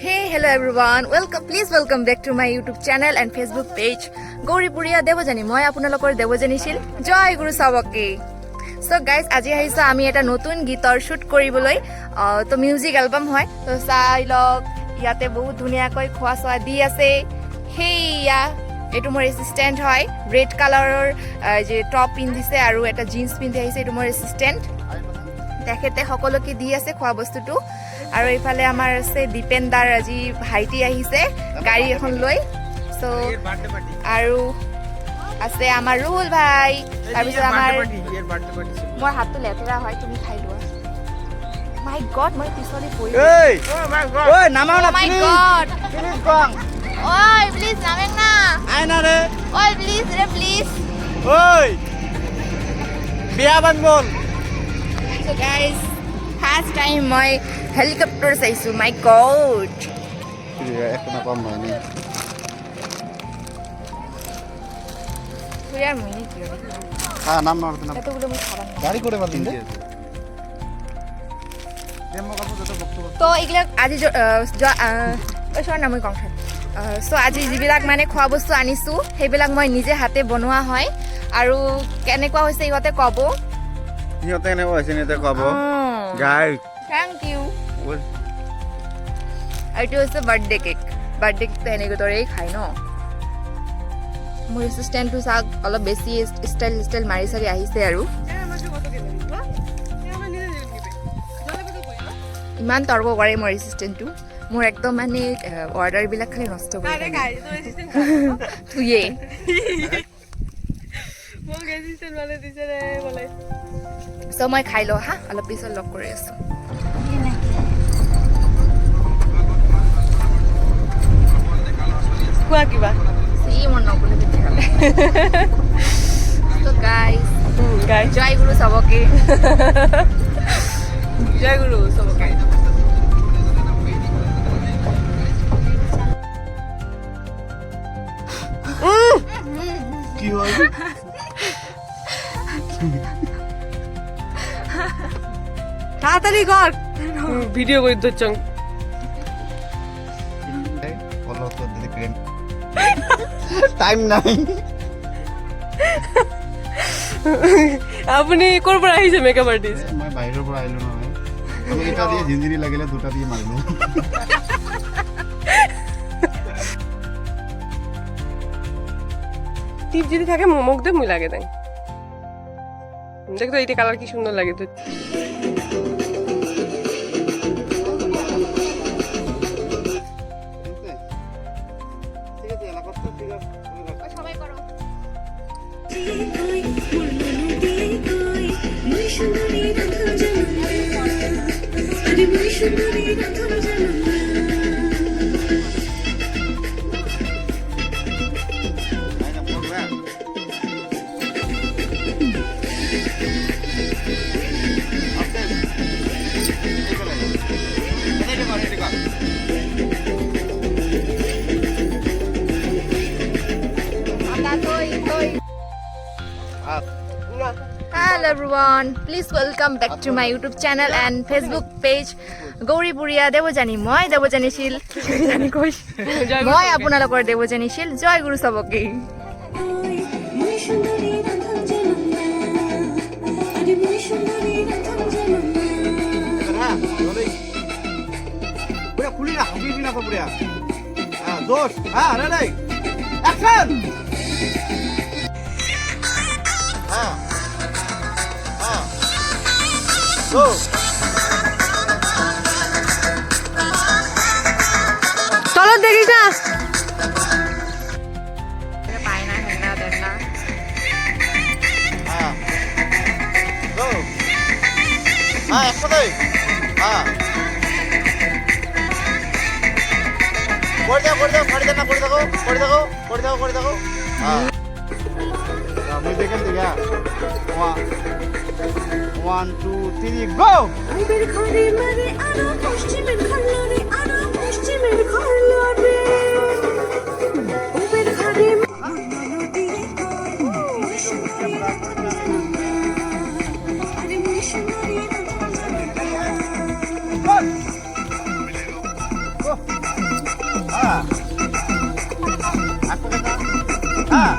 Hey, hello everyone. Please welcome back to my YouTube channel and Facebook page. Gauripuria Devojani. Moi আপোনালোকৰ দেৱজানী শিল জয় গুৰু সাবকে. So guys, আজি আহিছো আমি এটা নতুন গীতৰ শুট কৰিবলৈ তো মিউজিক এলবাম হয় তো চাই লওক ইয়াতে বহুত ধুনীয়াকৈ খোৱা চোৱা দি আছে হেয়া এটো মোৰ এসিস্ট্যান্ট হয় ৰেড কালাৰৰ যে টপ পিন্ধিছে আৰু এটা জিন্স পিন্ধি আহিছে এটো মোৰ এসিস্ট্যান্ট তেখেতে সকলোকে দি আছে খোৱা বস্তুটো আৰু এইফালে আমাৰ আছে দীপেন্দাৰ আজি ভাইটি আহিছে গাড়ী এখন লৈ সো আৰু আছে আমাৰ ৰুহুল ভাই তাৰপিছত আমাৰ মোৰ হাতটো লেতেৰা হয় তুমি খাই লোৱা মাই গড মই পিছলে পৰি ঐ নামাও না মাই গড প্লিজ কং ওই প্লিজ নামেন না আই না রে ওই প্লিজ রে প্লিজ ওই বিয়া বানবল সো গাইস ফার্স্ট টাইম মই হেলিকপ্টার চাইছো মাই গড এখন কম হয়নি পুরা মিনি কি হ্যাঁ নাম না এতগুলো মই খাবার না গাড়ি করে বাদিন তো এগুলা আজি ওচৰ না মই কংঠাত সো আজি যিবিলাক মানে খোৱা বস্তু আনিছো সেইবিলাক মই নিজে হাতে বনোৱা হয় আৰু কেনেকুৱা হৈছে ইহঁতে ক'ব সিহঁতে এনে হৈছে নেতে কব গাই থ্যাংক ইউ এইটো হৈছে বাৰ্থডে কেক বাৰ্থডে কেকটো এনেকৈ দৰেই খায় ন মোৰ এছিষ্টেণ্টটো চাওক অলপ বেছি ষ্টাইল মাৰি চাৰি আহিছে আৰু ইমান তৰ্ক কৰে মোৰ এছিষ্টেণ্টটো মোৰ একদম মানে অৰ্ডাৰবিলাক খালি নষ্ট কৰি তুয়ে চ' মই খাই লওঁ হা অলপ পিছত লগ কৰি আছোঁ কোৱা কিবা ই মোৰ নকলে তেতিয়াহ'লে ত' গাইজ জয় গুৰু চবকে জয় গুৰু চবকে কি হয় তাড়াতাড়ি কৰ ভিডিও কৰে দিচ্ছ ফলো তো দিদি ক্ৰেন টাইম নাই আপুনি ক'ৰ পৰা আহিছে মেকআপ আৰ্টিষ্ট মই বাহিৰৰ পৰা আহিলো নহয় আমি এটা দিয়ে জিঞ্জিৰি লাগিলে দুটা দিয়ে মাৰিলো টিপ যদি থাকে মোক দে মুই লাগে তাই দেখ তো এইটা কালার কি সুন্দর লাগে তো সবাই করো Hello everyone, please welcome back to my YouTube channel and Facebook page Gauripuria Devojani. Moi Devojani Shil Jani Kosh. Moi আপোনালোকৰ দেৱজানী শিল জয় গুৰু চবকে পুরা খুলি না হাবি বিনা পুরা হ্যাঁ দোষ হ্যাঁ রেডি অ্যাকশন হ্যাঁ হ্যাঁ গো চলো দেখিস না পায় না হেন না দেন না হ্যাঁ গো হ্যাঁ একসাথে হ্যাঁ করে দাও ফাড়ি দেন না করে দাও হ্যাঁ আমি দেখেন দিগা 1 2 3 গো আইবের ঘরে মারে আরো পশ্চিমের ঘরলরে আরো পশ্চিমের ঘরলরে ওবের ঘরে নদী আরে মিশনারি গো Aku kata. Ah.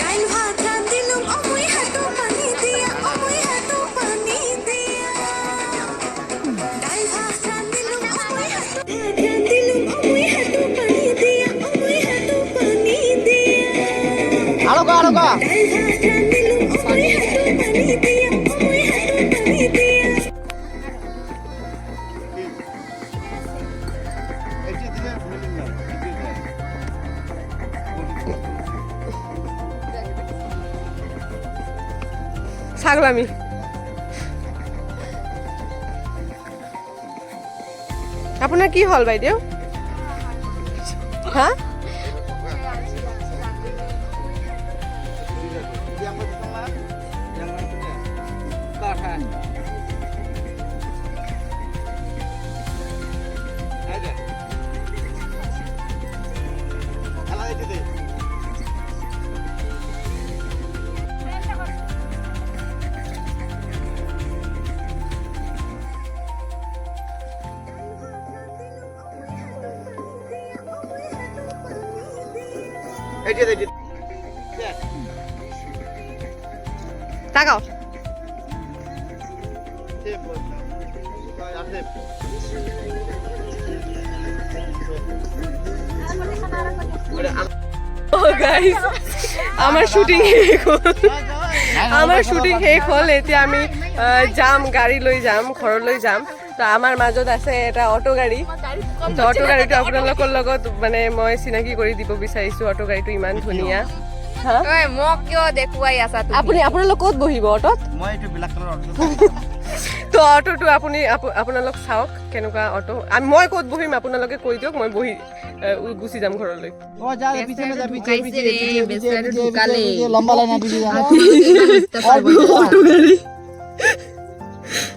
ডাইল ভাত রাঁধিলুম অমুই হাঁটু পানি দিয়া অমুই হাঁটু পানি দিয়া ডাইল ভাত রাঁধিলুম অমুই হাঁটু রাঁধিলুম অমুই হাঁটু পানি দিয়া অমুই হাঁটু পানি দিয়া Alo ka. ডাইল ভাত রাঁধিলুম অমুই হাঁটু পানি দিয়া অমুই হাঁটু পানি দিয়া Eji dile bölüm ya. ছাগলামি। আপোনাৰ কি হ'ল বাইদেউ? হা? Yang pertama, yang mana? Kahan. Ada. Ala itu deh. Itu deh. Ya. তাকাও। Tempo. Ada. ও গাইস, আমাৰ শুটিং শেষ হ'ল। আমাৰ শুটিং শেষ হ'ল। এতিয়া আমি যাম, গাড়ী লৈ যাম, ঘৰলৈ যাম। তো আমাৰ মাজত আছে এটা অটো গাড়ী। তো অটো গাড়ীটো আপোনালোকৰ লগত মানে মই চিনাকি কৰি দিব বিচাৰিছোঁ। অটো গাড়ীটো ইমান ধুনীয়া। হা? ঐ মোক কিয় দেখুৱাই আছা তুমি? আপোনালোক ক'ত বহিব অটোত? Mau itu black color. তো অটোটো আপোনালোক চাওক কেনেকুৱা অটো। মই ক'ত বহিম আপোনালোকে কৈ দিয়ক, মই বহি গুচি যাম ঘৰলৈ। Oh, jangan picture aja picture. Bechara ঢুকালে। Lomba lain nanti juga. Auto গাড়ী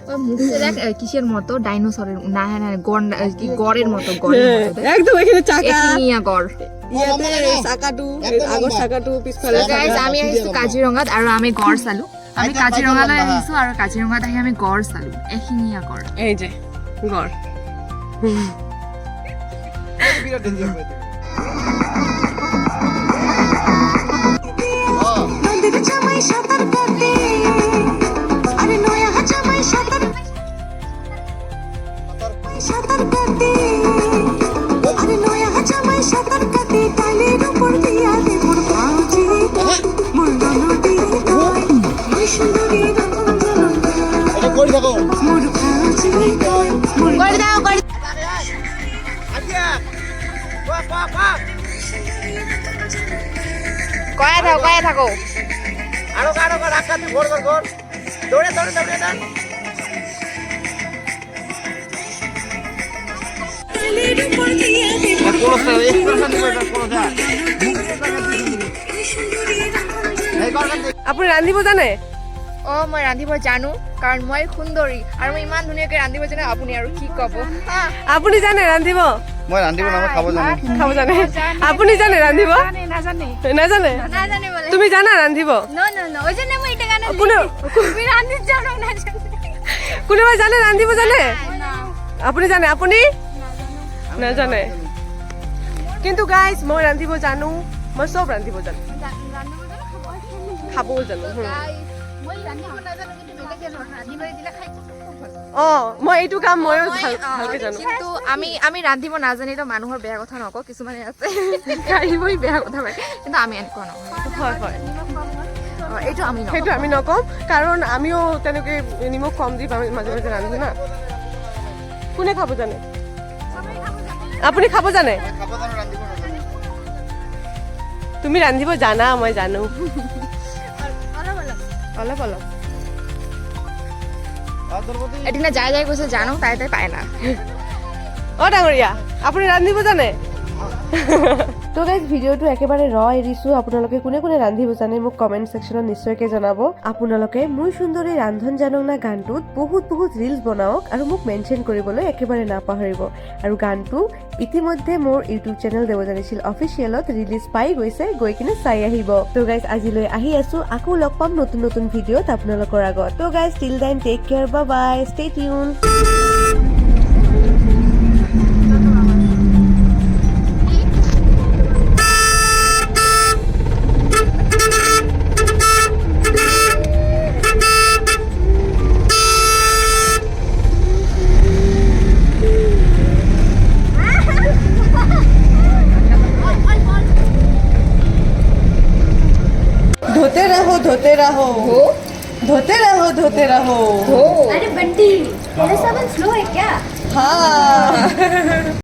ও মুখে দেখ কিসের মতো ডাইনোসরের না হ্যাঁ না গড়ের মতো গড়ের মতো দেখ। একদম এখানে চাকা, এশিঙীয়া গড়। ইয়াতে চাকাটো, আগৰ চাকাটো পিছফালে গাইজ আমি আহিছো কাজিৰঙাত আৰু আমি গড় চালো। আমি কাজিৰঙালৈ আহিছো আৰু কাজিৰঙাত আহি আমি গড় চালো, এশিঙীয়া গড়। এই যে গড়। নদীর জামাই সাঁতার কাটে আরে নয়া জামাই সাঁতার কাটে আরে নয়া জামাই সাঁতার কাটে টাইলের উপর দিয়া দে মোর ভাউজি মোর ননদি কয় মোর সুন্দরী রকম জনতা Ada kau di kau. মোর ভাউজি কয় মোর করে দাও করে Aja. Wah. কয়া থাকো। Aro rakat gor. Dore. টাইলের উপর দিয়া দে Polos ya, polos ya. সুন্দরী রকম জনতা Hey, kau kan. আপুনি ৰান্ধিব জানে? অ মই ৰান্ধিব জানো কাৰণ মই সুন্দৰী আৰু মই ইমান ধুনীয়াকৈ ৰান্ধিব জানো। আপুনি আৰু কি ক'ব? আপুনি জানে ৰান্ধিব? Moi nanti mau nama kau jangan. খাব জানে? আপুনি জানে ৰান্ধিব? নাজানে নাজানে? নাজানে বলে তুমি জানা ৰান্ধিব? ন ওই জন্য মই এটা গান কোনে ৰান্ধিৰ জন্য নাজানে কোনোবাই জানে ৰান্ধিব জানে? আপুনি জানে? আপুনি নাজানে? কিন্তু গাইজ মই ৰান্ধিব জানো, মই চব ৰান্ধিব জানো, খাবও জানো। মই ৰান্ধিব নাজানো কিন্তু বেলেগে ৰান্ধিব দিলে খাই খুব ভাল অ মই এইটো কাম ময়ো ভালকে জানো। কিন্তু আমি ৰান্ধিব নাজানিলেও মানুহৰ বেয়া কথা নকওঁ। কিছুমানে আছে কাঢ়িবই বেয়া কথা পায়, কিন্তু আমি এনেকুৱা নহয়। হয় এইটো আমি নকওঁ। সেইটো আমি নকওঁ, কাৰণ আমিও তেনেকৈ নিমখ কম দি মাজে মাজে ৰান্ধো না। কোনে খাব জানে? আপুনি খাব জানে? Kau jangan nanti mau nanti. তুমি ৰান্ধিব জানা, মই জানো। অলপ অলপ। এদিনা যাই কৈছে জানো, তাই পায় না। অ ডাঙৰীয়া, আপুনি ৰান্ধিব জানে? তো গাইজ ভিডিঅ'টো একেবাৰে এৰিছো আপোনালোকে কোনে কোনে ৰান্ধিব জানে মোক কমেণ্ট ছেকশ্যনত নিশ্চয়কৈ জনাব আপোনালোকে মোৰ সুন্দৰী ৰান্ধন জানক না গানটোত বহুত ৰিলছ বনাওক আৰু মোক মেনশ্যন কৰিবলৈ একেবাৰে নাপাহৰিব আৰু গানটো ইতিমধ্যে মোৰ ইউটিউব চেনেল দেৱযানী শীল অফিচিয়েলত ৰিলিজ পাই গৈছে গৈ কিনে চাই আহিব তো গাইজ আজিলৈ আহি আছো আকৌ লগ পাম নতুন ভিডিঅ'ত আপোনালোকৰ আগত তো guys till then take care bye bye stay tune धोते रहो अरे बंटी तेरा सामान स्लो है क्या हाँ